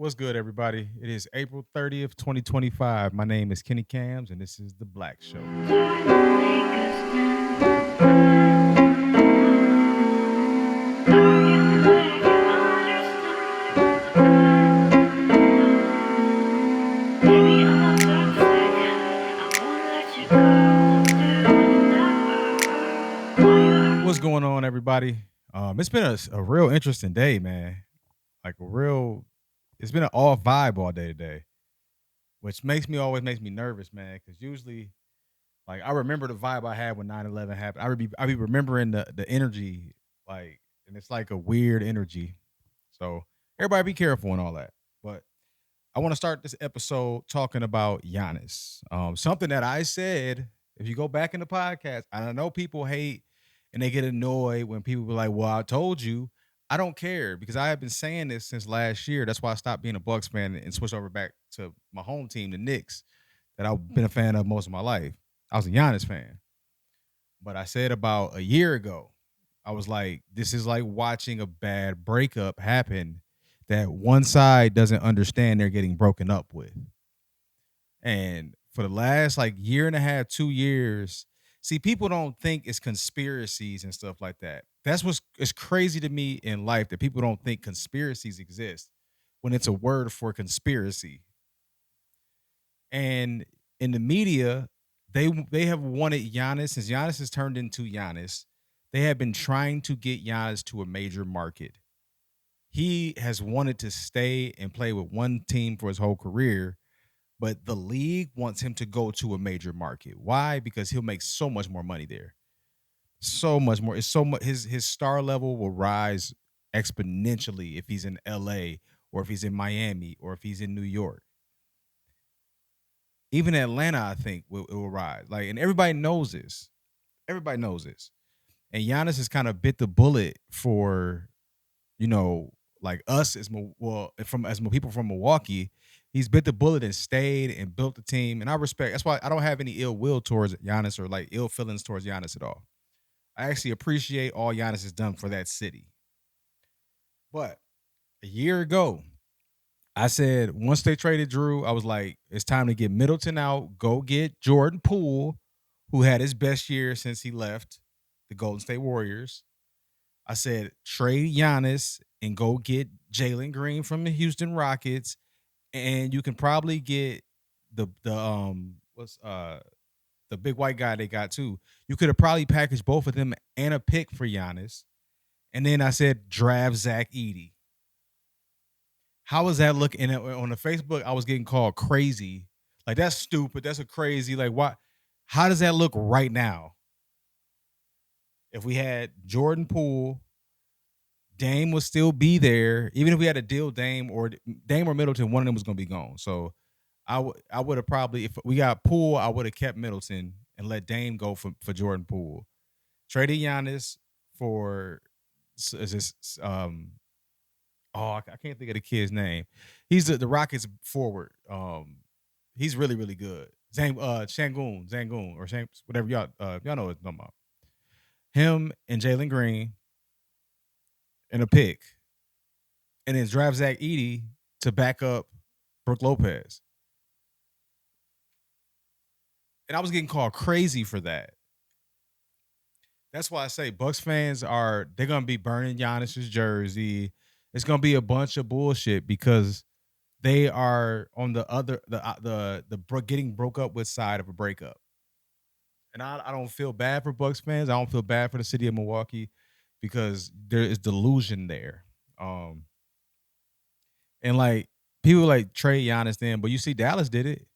What's good, everybody? It is April 30th, 2025. My name is Kenny Kams, and this is The Black Show. What's going on, everybody? It's been a real interesting day, man. Like it's been an off vibe all day today, which always makes me nervous, man. Because usually, like, I remember the vibe I had when 9/11 happened. I be remembering the energy, like, and it's like a weird energy. So everybody be careful and all that. But I want to start this episode talking about Giannis. Something that I said, if you go back in the podcast, and I know people hate and they get annoyed when people be like, well, I told you. I don't care because I have been saying this since last year. That's why I stopped being a Bucks fan and switched over back to my home team, the Knicks, that I've been a fan of most of my life. I was a Giannis fan. But I said about a year ago, I was like, this is like watching a bad breakup happen that one side doesn't understand they're getting broken up with. And for the last like year and a half, 2 years, see, people don't think it's conspiracies and stuff like that. That's what's it's crazy to me in life that people don't think conspiracies exist when it's a word for conspiracy. And in the media, they have wanted Giannis since Giannis has turned into Giannis. They have been trying to get Giannis to a major market. He has wanted to stay and play with one team for his whole career, but the league wants him to go to a major market. Why? Because he'll make so much more money there. So much more. It's so much his star level will rise exponentially if he's in LA or if he's in Miami or if he's in New York. Even Atlanta, I think, will rise. Like, and everybody knows this. Everybody knows this. And Giannis has kind of bit the bullet for, you know, like us as people from Milwaukee. He's bit the bullet and stayed and built the team. And I respect. That's why I don't have any ill will towards Giannis or like ill feelings towards Giannis at all. I actually appreciate all Giannis has done for that city. But a year ago, I said once they traded Drew, I was like, it's time to get Middleton out. Go get Jordan Poole, who had his best year since he left the Golden State Warriors. I said trade Giannis and go get Jalen Green from the Houston Rockets, and you can probably get the big white guy they got too. You could have probably packaged both of them and a pick for Giannis. And then I said draft Zach Edey. How was that looking? And on the Facebook, I was getting called crazy. Like, that's stupid. That's a crazy. Like, what? How does that look right now? If we had Jordan Poole, Dame would still be there. Even if we had a deal Dame or Middleton, one of them was going to be gone. So I would have probably, if we got Poole, I would have kept Middleton and let Dame go for Jordan Poole. Traded Giannis for is this I can't think of the kid's name. He's the Rockets forward. He's really really good. Zangoon or whatever y'all know what I'm talking about. Him and Jalen Green and a pick, and then draft Zach Edey to back up Brooke Lopez. And I was getting called crazy for that. That's why I say Bucks fans they're gonna be burning Giannis's jersey. It's gonna be a bunch of bullshit because they are on the getting broke up with side of a breakup. And I don't feel bad for Bucks fans. I don't feel bad for the city of Milwaukee because there is delusion there. And like people like trade Giannis then, but you see Dallas did it.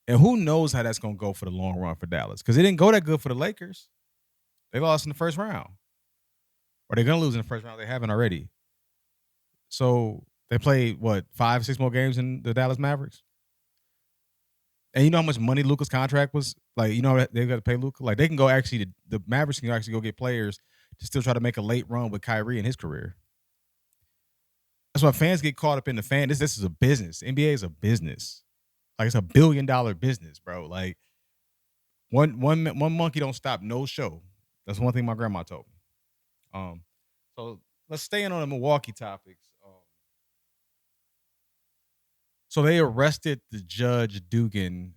And who knows how that's gonna go for the long run for Dallas? Because it didn't go that good for the Lakers. They lost in the first round. Or they're gonna lose in the first round. They haven't already. So they played 5-6 more games in the Dallas Mavericks. And you know how much money Luka's contract was? Like, you know they got to pay Luka. Like, they can go the Mavericks can actually go get players to still try to make a late run with Kyrie in his career. That's why fans get caught up in the fan. This is a business. NBA is a business. Like, it's $1 billion business, bro. Like, one monkey don't stop no show. That's one thing my grandma told me. So let's stay in on the Milwaukee topics. So they arrested the Judge Dugan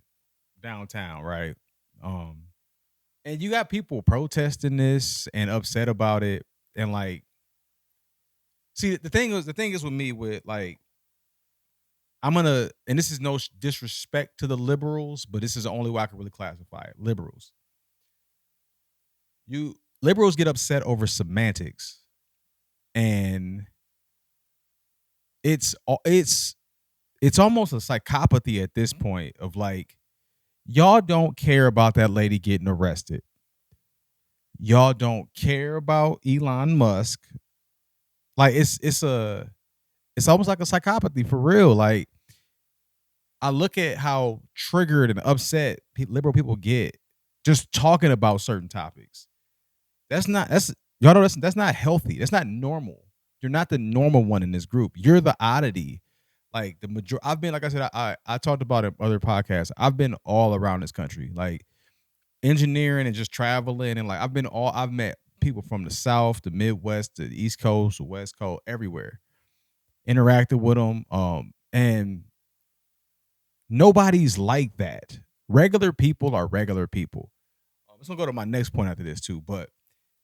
downtown, right? Um, and you got people protesting this and upset about it, and like, see, the thing is with me with like, I'm gonna, and this is no disrespect to the liberals, but this is the only way I can really classify it. You liberals get upset over semantics, and it's it's it's almost a psychopathy at this point of like, y'all don't care about that lady getting arrested. Y'all don't care about Elon Musk. Like it's almost like a psychopathy for real. Like, I look at how triggered and upset liberal people get just talking about certain topics. That's y'all know that's not healthy. That's not normal. You're not the normal one in this group. You're the oddity. Like the major, I've been, like I said, I talked about it in other podcasts. I've been all around this country, like engineering and just traveling, and like I've met people from the South, the Midwest, the East Coast, the West Coast, everywhere. Interacted with them, and nobody's like that. Regular people are regular people. Let's gonna go to my next point after this too, but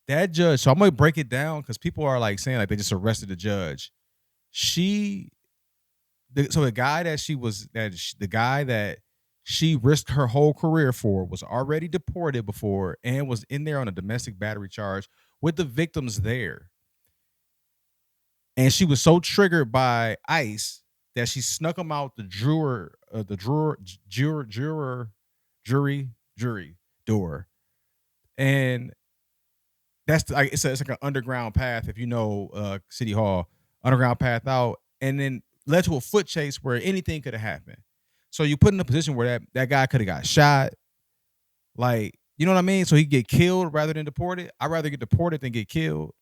that judge. So I'm gonna break it down because people are like saying like they just arrested the judge. She, so the guy that she was the guy that she risked her whole career for was already deported before and was in there on a domestic battery charge with the victims there. And she was so triggered by ICE that she snuck him out the jury door, and that's like it's like an underground path, if you know City Hall, underground path out, and then led to a foot chase where anything could have happened. So you put in a position where that guy could have got shot, like, you know what I mean? So he get killed rather than deported. I'd rather get deported than get killed.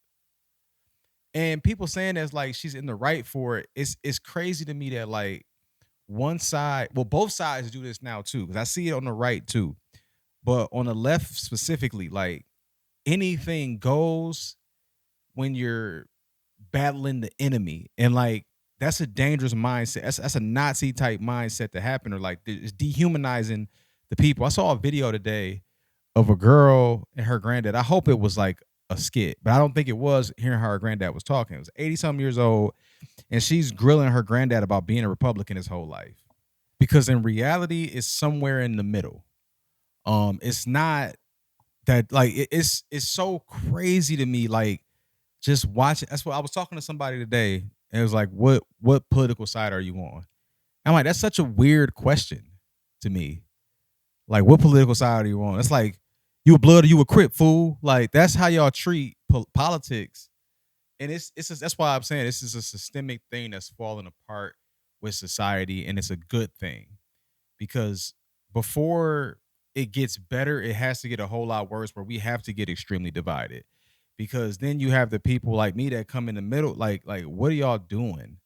And people saying that's like she's in the right for it. It's crazy to me that like one side, well, both sides do this now too, because I see it on the right too. But on the left specifically, like anything goes when you're battling the enemy. And like that's a dangerous mindset. That's a Nazi type mindset to happen, or like it's dehumanizing the people. I saw a video today of a girl and her granddad. I hope it was like a skit, but I don't think it was, hearing how her granddad was talking. It was 80 something years old, and she's grilling her granddad about being a Republican his whole life. Because in reality, it's somewhere in the middle. It's not that like it's so crazy to me. Like just watching. That's what I was talking to somebody today, and it was like, what political side are you on? I'm like, that's such a weird question to me. Like, what political side are you on? It's like, you a blood or you a crip, fool. Like that's how y'all treat politics, and it's just, that's why I'm saying this is a systemic thing that's falling apart with society, and it's a good thing because before it gets better, it has to get a whole lot worse where we have to get extremely divided. Because then you have the people like me that come in the middle, like what are y'all doing?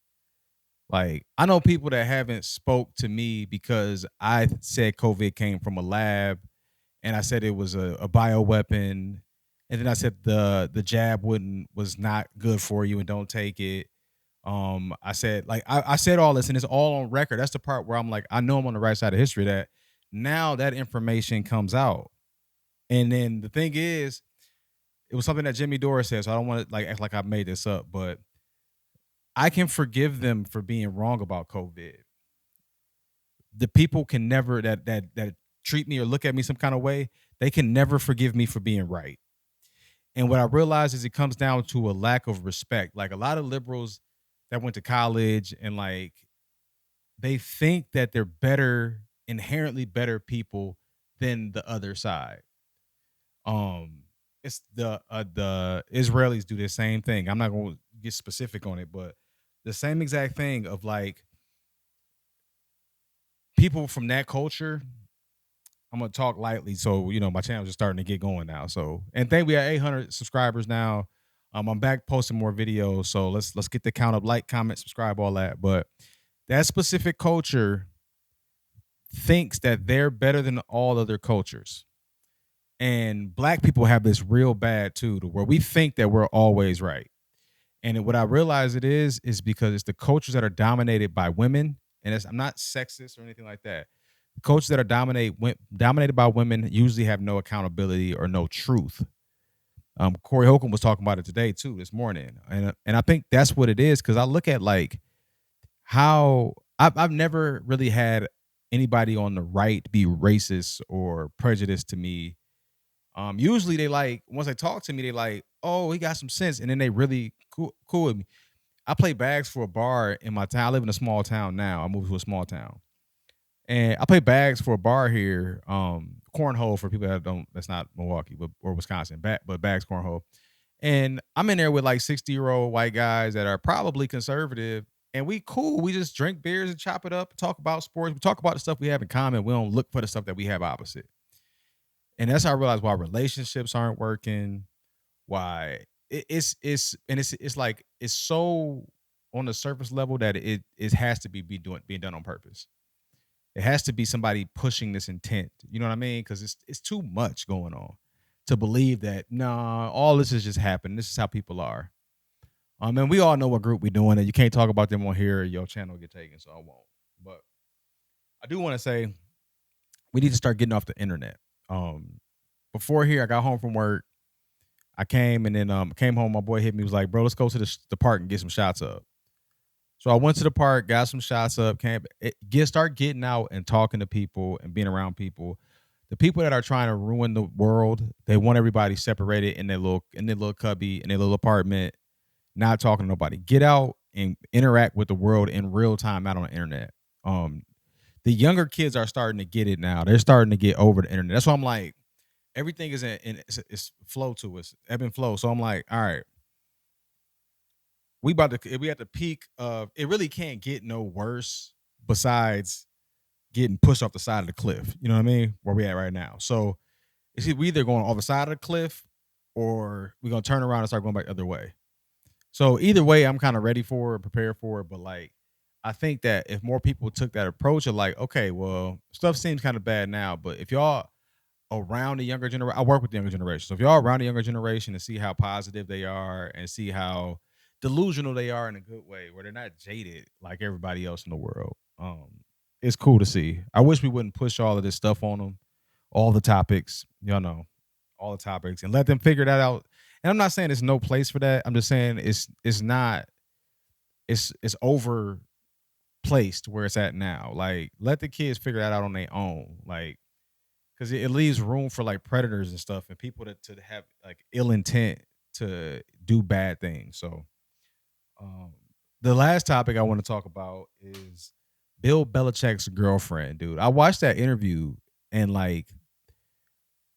Like I know people that haven't spoke to me because I said COVID came from a lab, and I said it was a bio weapon, and then I said the jab wouldn't was not good for you and don't take it. I said like I said all this, and it's all on record. That's the part where I'm like, I know I'm on the right side of history. That now that information comes out, and then the thing is, it was something that Jimmy Dore said. So I don't want to like act like I made this up, but I can forgive them for being wrong about COVID. The people can never that treat me or look at me some kind of way. They can never forgive me for being right. And what I realize is it comes down to a lack of respect. Like a lot of liberals that went to college and like they think that they're better, inherently better people than the other side. Um, it's the Israelis do the same thing. I'm not going to get specific on it, but the same exact thing of like people from that culture. I'm gonna talk lightly, so you know my channel's just starting to get going now. So, and thank we have 800 subscribers now. I'm back posting more videos, so let's get the count up, like, comment, subscribe, all that. But that specific culture thinks that they're better than all other cultures, and black people have this real bad too, to where we think that we're always right. And what I realize it is because it's the cultures that are dominated by women and I'm not sexist or anything like that. Coaches that are dominated by women usually have no accountability or no truth. Corey Holcomb was talking about it today too, this morning, and I think that's what it is, because I look at like how I've never really had anybody on the right be racist or prejudiced to me. Usually they like, once they talk to me, they like, oh, he got some sense, and then they really cool with me. I play bags for a bar in my town. I live in a small town now. I moved to a small town, and I play bags for a bar here. Cornhole, for people that don't, that's not Milwaukee, but or Wisconsin, but bags cornhole. And I'm in there with like 60-year-old white guys that are probably conservative, and we cool. We just drink beers and chop it up, talk about sports. We talk about the stuff we have in common. We don't look for the stuff that we have opposite. And that's how I realized why relationships aren't working. Why it's like it's so on the surface level that it has to being done on purpose. It has to be somebody pushing this intent. You know what I mean? Because it's too much going on to believe that nah, all this is just happening. This is how people are. And we all know what group we're doing, and you can't talk about them on here. Your channel will get taken, so I won't. But I do want to say we need to start getting off the internet. Before here, I got home from work. I came and then came home. My boy hit me. He was like, "Bro, let's go to the park and get some shots up." So I went to the park, got some shots up, start getting out and talking to people and being around people. The people that are trying to ruin the world, they want everybody separated in their little cubby, in their little apartment, not talking to nobody. Get out and interact with the world in real time, not on the internet. The younger kids are starting to get it now. They're starting to get over the internet. That's why I'm like, everything is it's flow to us, ebb and flow. So I'm like, all right, we at the peak of it. Really can't get no worse besides getting pushed off the side of the cliff. You know what I mean? Where we at right now. So we either going off the side of the cliff or we're gonna turn around and start going back the other way. So either way, I'm kind of ready for it, prepared for it. But like, I think that if more people took that approach of like, okay, well, stuff seems kind of bad now, but if y'all around the younger generation, I work with the younger generation. So if y'all around the younger generation and see how positive they are and see how delusional they are in a good way, where they're not jaded like everybody else in the world, it's cool to see. I wish we wouldn't push all of this stuff on them, all the topics, y'all know, all the topics, and let them figure that out. And I'm not saying there's no place for that. I'm just saying it's not it's overplaced where it's at now. Like, let the kids figure that out on their own. Like, because it leaves room for like predators and stuff and people to have like ill intent to do bad things. So um, the last topic I want to talk about is Bill Belichick's girlfriend, dude. I watched that interview, and like,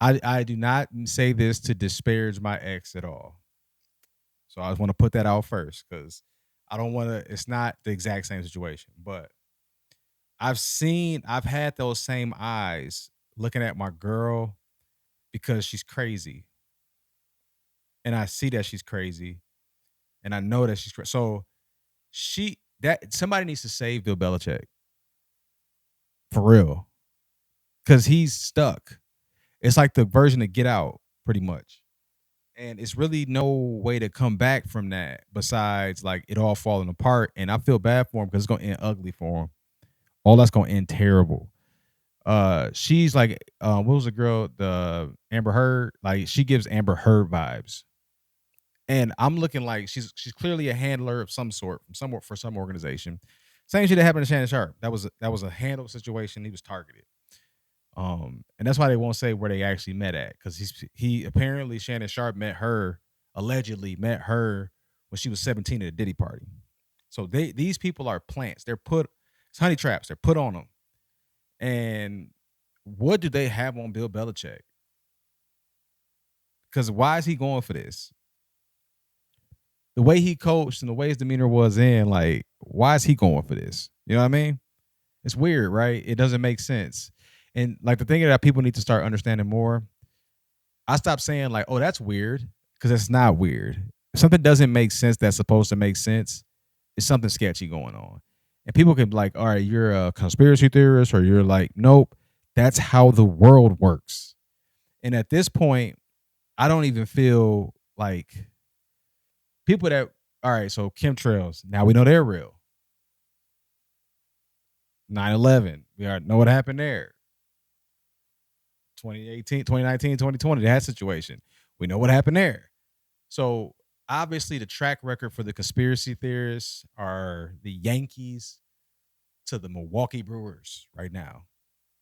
I do not say this to disparage my ex at all. So I just want to put that out first, because I don't want to, it's not the exact same situation, but I've had those same eyes looking at my girl because she's crazy. And I see that she's crazy. And I know that she's crazy. So somebody needs to save Bill Belichick. For real. Because he's stuck. It's like the version of Get Out, pretty much. And it's really no way to come back from that besides like it all falling apart. And I feel bad for him because it's gonna end ugly for him. All that's gonna end terrible. She's like, what was the girl, the Amber Heard? Like, she gives Amber Heard vibes. And I'm looking like she's clearly a handler of some sort from somewhere for some organization. Same shit that happened to Shannon Sharp. That was a handle situation. He was targeted. And that's why they won't say where they actually met at, because he apparently, Shannon Sharp allegedly met her when she was 17 at a Diddy party. So these people are plants. It's honey traps. They're put on them. And what do they have on Bill Belichick? Because why is he going for this? The way he coached and the way his demeanor was like, why is he going for this? You know what I mean? It's weird, right? It doesn't make sense. And like, the thing that people need to start understanding more, I stopped saying like, oh, that's weird, because it's not weird. If something doesn't make sense that's supposed to make sense, it's something sketchy going on. And people can be like, all right, you're a conspiracy theorist, or you're like, nope, that's how the world works. And at this point, I don't even feel like people that, all right, so chemtrails, now we know they're real. 9/11. We already know what happened there. 2018, 2019, 2020, that situation. We know what happened there. So obviously the track record for the conspiracy theorists are the Yankees to the Milwaukee Brewers right now.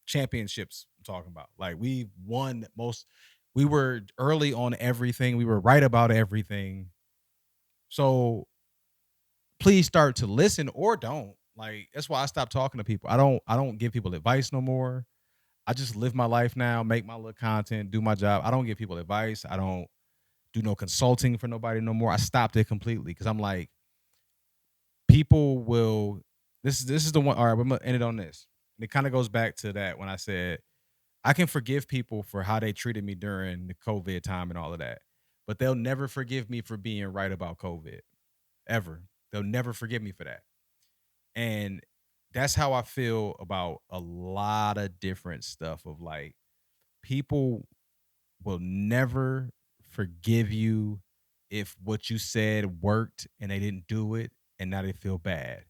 Championships I'm talking about. Like we won most, we were early on everything. We were right about everything. So please start to listen or don't. Like that's why I stopped talking to people. I don't give people advice no more. I just live my life now, make my little content, do my job. I don't give people advice. I don't do no consulting for nobody no more. I stopped it completely because I'm like, people will. This is the one. All right, I'm gonna end it on this. And it kind of goes back to that when I said I can forgive people for how they treated me during the COVID time and all of that, but they'll never forgive me for being right about COVID ever. They'll never forgive me for that. And that's how I feel about a lot of different stuff of like people will never forgive you if what you said worked and they didn't do it and now they feel bad.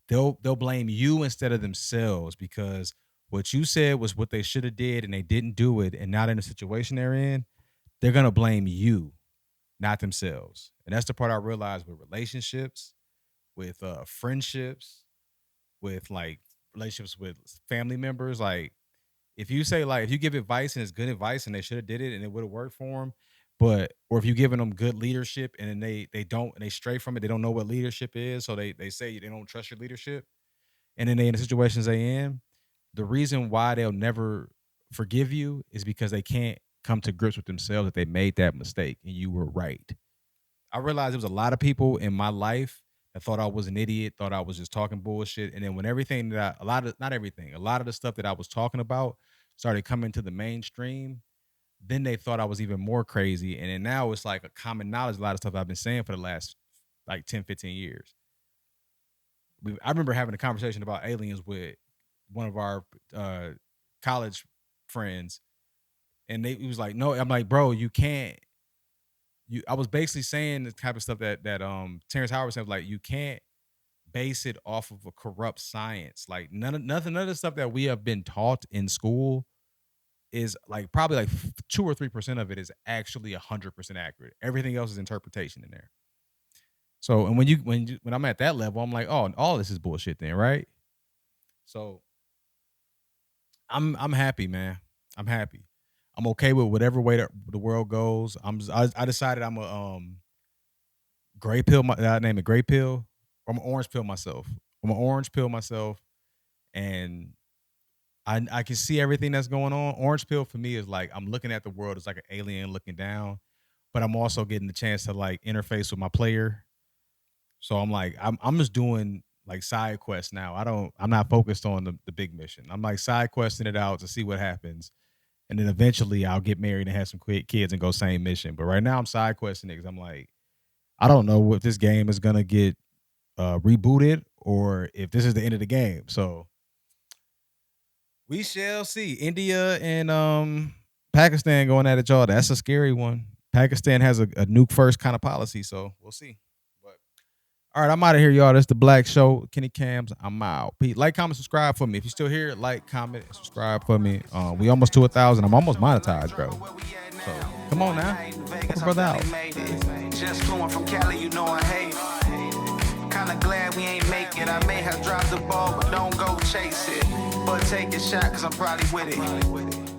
They'll blame you instead of themselves because what you said was what they should have did and they didn't do it and not in the situation they're in. They're gonna blame you, not themselves. And that's the part I realized with relationships, with friendships, with like relationships with family members. Like if you say like if you give advice and it's good advice and they should have did it and it would have worked for them, but or if you giving them good leadership and then they don't and they stray from it, they don't know what leadership is, so they say they don't trust your leadership, and then they in the situations they in, the reason why they'll never forgive you is because they can't come to grips with themselves that they made that mistake and you were right. I realized there was a lot of people in my life that thought I was an idiot, thought I was just talking bullshit. And then when everything that a lot of not everything, a lot of the stuff that I was talking about started coming to the mainstream, then they thought I was even more crazy. And then now it's like a common knowledge, a lot of stuff I've been saying for the last like 10, 15 years. I remember having a conversation about aliens with one of our college friends, and he was like, "No," I'm like, "Bro, you can't." I was basically saying the type of stuff that Terrence Howard said, like you can't base it off of a corrupt science. Like none of the stuff that we have been taught in school is like probably like 2 or 3% of it is actually 100% accurate. Everything else is interpretation in there. So and when I'm at that level, I'm like, oh, all this is bullshit then, right? So I'm happy, man. I'm happy. I'm okay with whatever way the world goes. I decided I'm a gray pill. I name it gray pill. Or I'm an orange pill myself. I'm an orange pill myself, and I can see everything that's going on. Orange pill for me is like I'm looking at the world as like an alien looking down, but I'm also getting the chance to like interface with my player. So I'm like I'm just doing like side quests now. I'm not focused on the big mission. I'm like side questing it out to see what happens. And then eventually I'll get married and have some kids and go same mission. But right now I'm side questing it because I'm like, I don't know if this game is gonna get rebooted or if this is the end of the game. So we shall see. India and Pakistan going at it, y'all. That's a scary one. Pakistan has a nuke first kind of policy, so we'll see. But all right, I'm out of here, y'all. That's the Black Show. Kenny Kamz. I'm out. Pete, like, comment, subscribe for me. If you're still here, like, comment, and subscribe for me. We almost to 1,000. I'm almost monetized, bro. So come on now, help a brother out. Just fluent from Cali, you know I hate. Kinda glad we ain't make it. I may have dropped the ball, but don't go chase it. But take a shot, cause I'm probably with it.